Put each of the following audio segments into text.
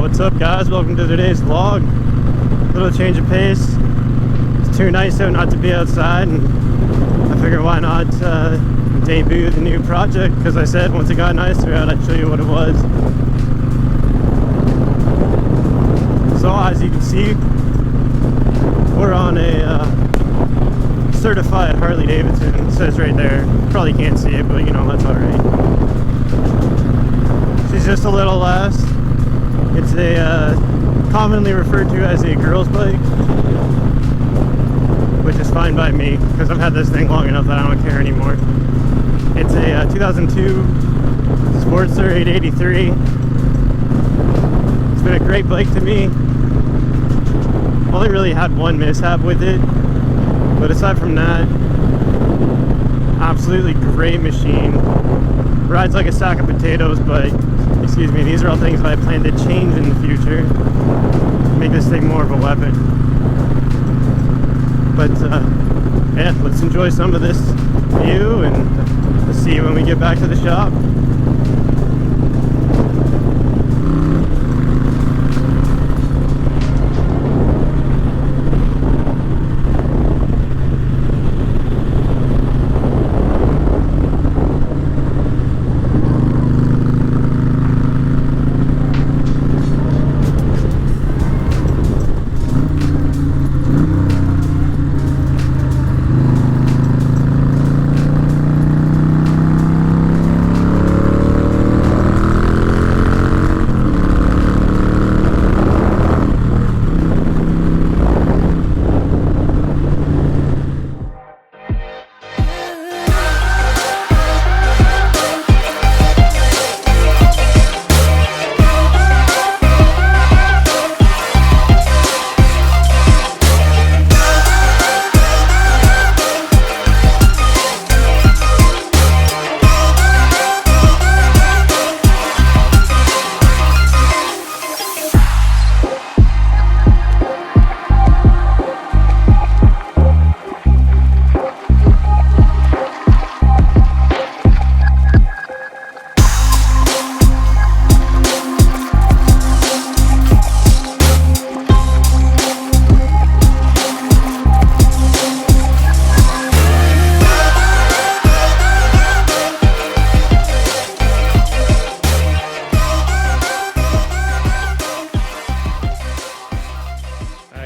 What's up, guys? Welcome to today's vlog. Little change of pace. It's too nice out not to be outside, and I figured why not debut the new project, because I said once it got nicer out I'd show you what it was. So as you can see, we're on a certified Harley Davidson. It says right there. Probably can't see it, but you know, that's alright. She's just a little less. It's a commonly referred to as a girl's bike, which is fine by me because I've had this thing long enough that I don't care anymore. It's a 2002 Sportster 883. It's been a great bike to me. Only really had one mishap with it, but aside from that, absolutely great machine. Rides like a sack of potatoes, but excuse me, these are all things that I plan to change in the future. Make this thing more of a weapon. But yeah, let's enjoy some of this view and let's see you when we get back to the shop.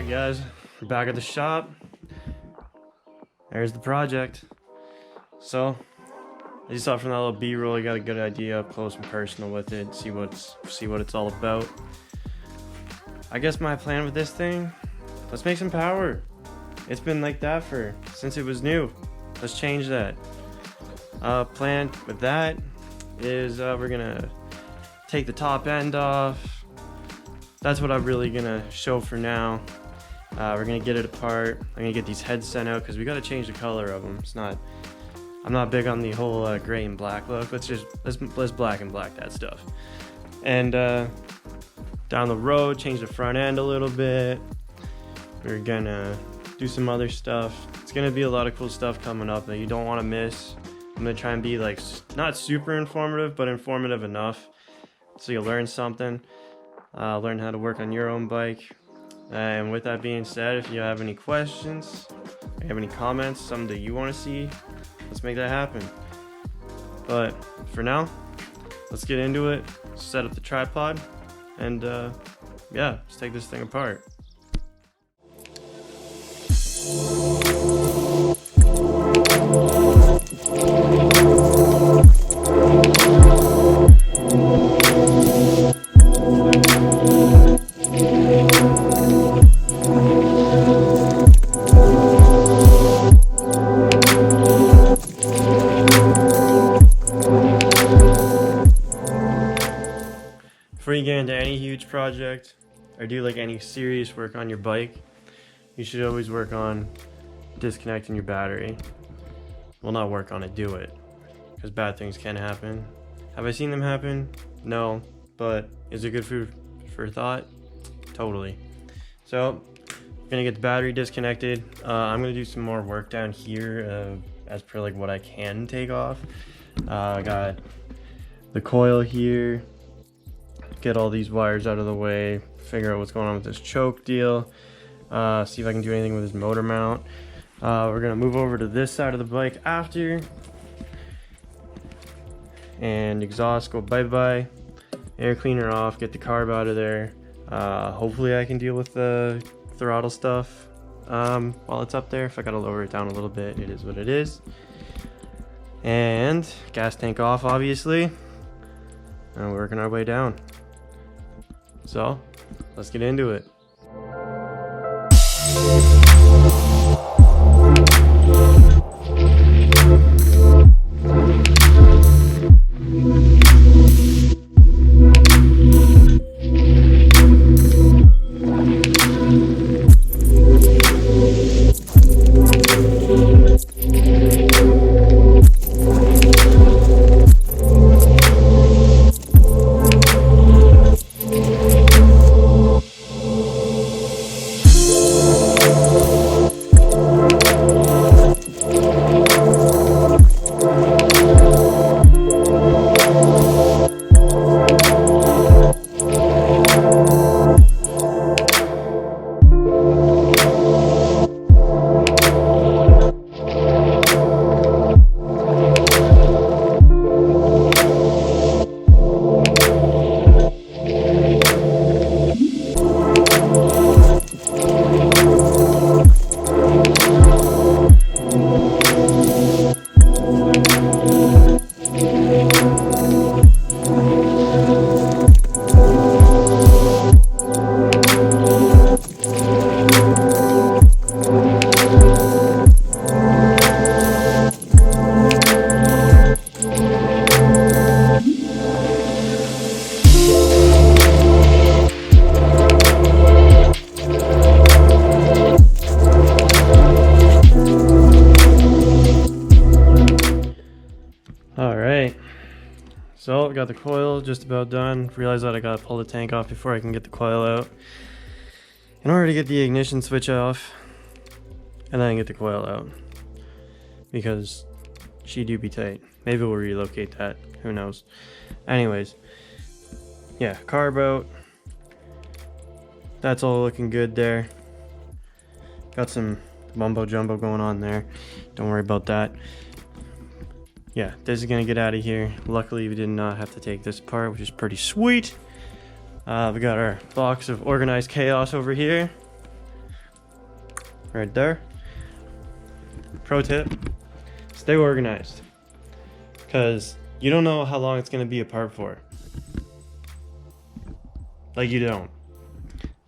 Guys, we're back at the shop. There's the project. So as you saw from that little B-roll, you got a good idea up close and personal with it. See what it's all about. I guess my plan with this thing, let's make some power. It's been like that since it was new. Let's change that. Plan with that is we're gonna take the top end off. That's what I'm really gonna show for now. We're gonna get it apart. I'm gonna get these heads sent out because we gotta change the color of them. I'm not big on the whole gray and black look. Let's black and black that stuff. And down the road, change the front end a little bit. We're gonna do some other stuff. It's gonna be a lot of cool stuff coming up that you don't want to miss. I'm gonna try and be like not super informative, but informative enough so you'll learn something. Learn how to work on your own bike. And with that being said, if you have any questions, or you have any comments, something that you want to see, let's make that happen. But for now, let's get into it, set up the tripod, and yeah, let's take this thing apart. Before you get into any huge project or do like any serious work on your bike, you should always work on disconnecting your battery. Well, not work on it, do it, because bad things can happen. Have I seen them happen? No, but is it good food for thought? Totally. So I'm gonna get the battery disconnected. I'm gonna do some more work down here as per like what I can take off. I got the coil here. get all these wires out of the way, figure out what's going on with this choke deal, see if I can do anything with his motor mount. We're gonna move over to this side of the bike after, and exhaust go bye-bye, air cleaner off, get the carb out of there. Hopefully I can deal with the throttle stuff while it's up there. If I gotta lower it down a little bit, it is what it is. And gas tank off, obviously, and we're working our way down. So let's get into it. Alright, so got the coil just about done. Realized that I gotta pull the tank off before I can get the coil out in order to get the ignition switch off, and then get the coil out, because she do be tight. Maybe we'll relocate that, who knows. Anyways, yeah, carb out. That's all looking good there. Got some mumbo jumbo going on there, don't worry about that. Yeah, this is gonna get out of here. Luckily we did not have to take this apart, which is pretty sweet. We got our box of organized chaos over here, right there. Pro tip, stay organized, because you don't know how long it's gonna be apart for. Like, you don't.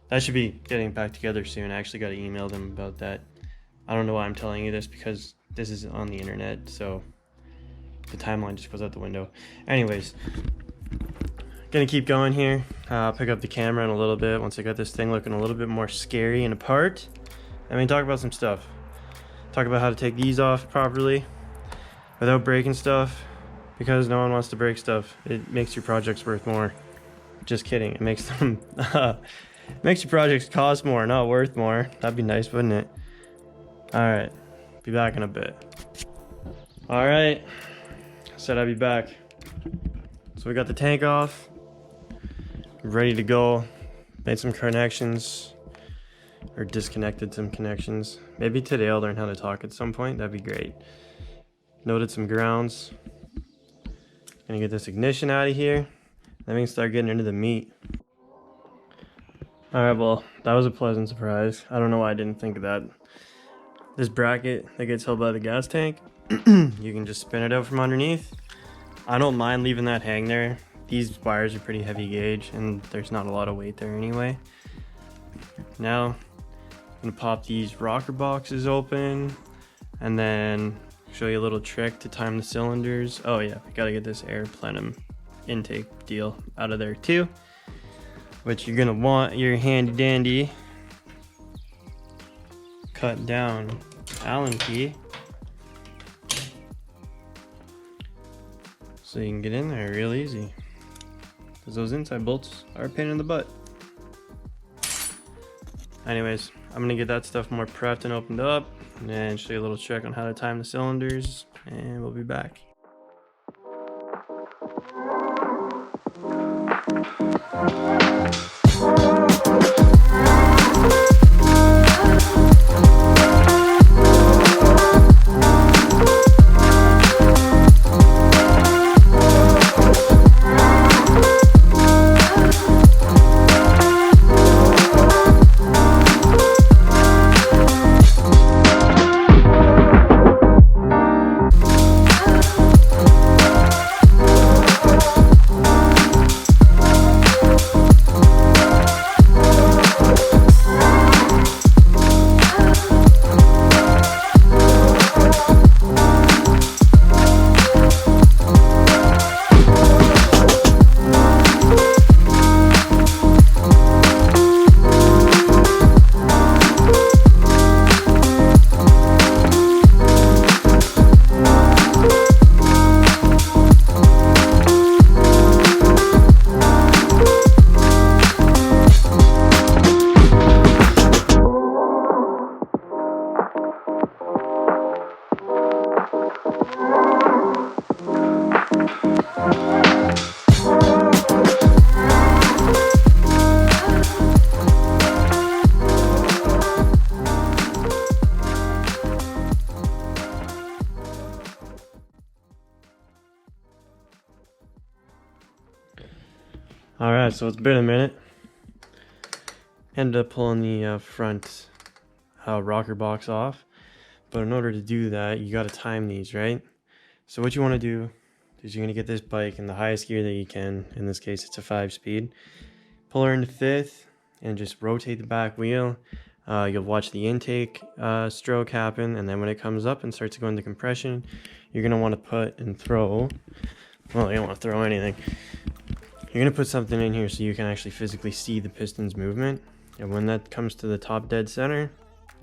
That should be getting back together soon. I actually got to email them about that. I don't know why I'm telling you this, because this is on the internet, so the timeline just goes out the window. Anyways, gonna keep going here. Pick up the camera in a little bit once I got this thing looking a little bit more scary and apart. I mean, talk about some stuff. Talk about how to take these off properly without breaking stuff, because no one wants to break stuff. It makes your projects worth more. Just kidding. It makes them makes your projects cost more, not worth more. That'd be nice, wouldn't it? All right, be back in a bit. All right, said I'd be back. So we got the tank off, ready to go. Made some connections, or disconnected some connections. Maybe today I'll learn how to talk at some point. That'd be great. Noted some grounds. Gonna get this ignition out of here. Then we can start getting into the meat. Alright, well, that was a pleasant surprise. I don't know why I didn't think of that. This bracket that gets held by the gas tank, you can just spin it out from underneath. I don't mind leaving that hang there. These wires are pretty heavy gauge, and there's not a lot of weight there anyway. Now, I'm gonna pop these rocker boxes open, and then show you a little trick to time the cylinders. Oh yeah, we gotta get this air plenum intake deal out of there too, which you're gonna want your handy dandy cut down Allen key so you can get in there real easy, because those inside bolts are a pain in the butt. Anyways, I'm gonna get that stuff more prepped and opened up, and then show you a little trick on how to time the cylinders, and we'll be back. Alright, so it's been a minute. Ended up pulling the front rocker box off. But in order to do that, you got to time these, right? So what you want to do is you're going to get this bike in the highest gear that you can. In this case, it's a 5-speed. Pull her into 5th and just rotate the back wheel. You'll watch the intake stroke happen, and then when it comes up and starts to go into compression, you're going to want to put and throw, well, you don't want to throw anything. You're going to put something in here so you can actually physically see the piston's movement. And when that comes to the top dead center,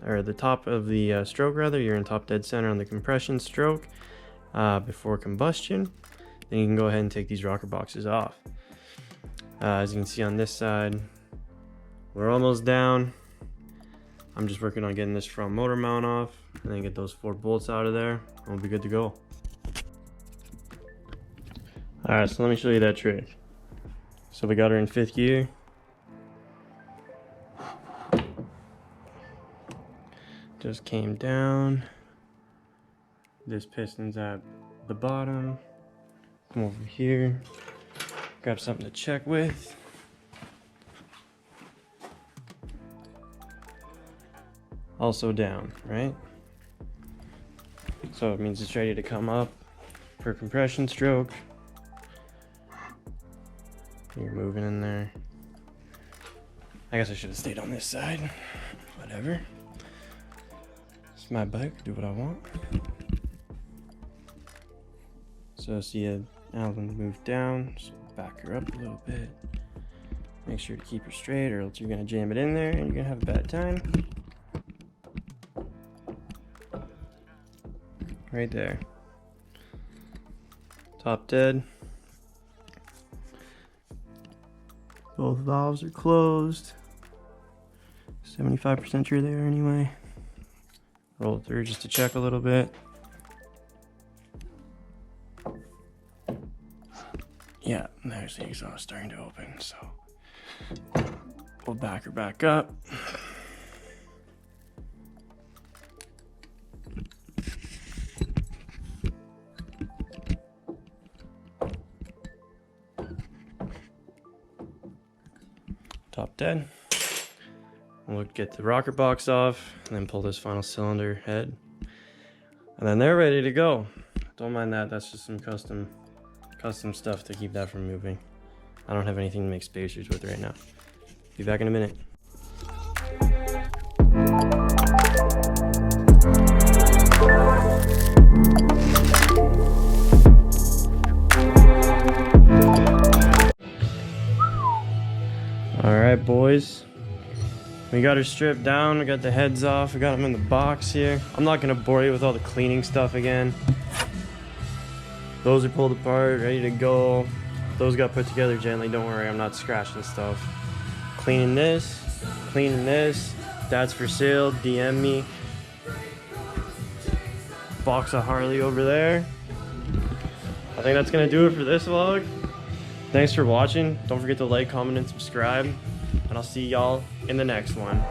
or the top of the stroke rather, you're in top dead center on the compression stroke before combustion, then you can go ahead and take these rocker boxes off. As you can see on this side, we're almost down. I'm just working on getting this front motor mount off and then get those 4 bolts out of there and we'll be good to go. Alright, so let me show you that trick. So we got her in 5th gear. Just came down. This piston's at the bottom. Come over here. Grab something to check with. Also down, right? So it means it's ready to come up for compression stroke. You're moving in there. I guess I should have stayed on this side. Whatever. It's my bike, do what I want. So see Alan move down, so back her up a little bit. Make sure to keep her straight or else you're gonna jam it in there and you're gonna have a bad time. Right there. Top dead. Both valves are closed. 75% sure there anyway. Roll it through just to check a little bit. Yeah, there's the exhaust starting to open, so we'll back her back up. Top dead. We'll get the rocker box off and then pull this final cylinder head. And then they're ready to go. Don't mind that, that's just some custom stuff to keep that from moving. I don't have anything to make spacers with right now. Be back in a minute. Alright boys, we got her stripped down, we got the heads off, we got them in the box here. I'm not going to bore you with all the cleaning stuff again. Those are pulled apart, ready to go. Those got put together gently, don't worry, I'm not scratching stuff. Cleaning this, that's for sale, DM me. Box of Harley over there. I think that's going to do it for this vlog. Thanks for watching. Don't forget to like, comment, and subscribe. And I'll see y'all in the next one.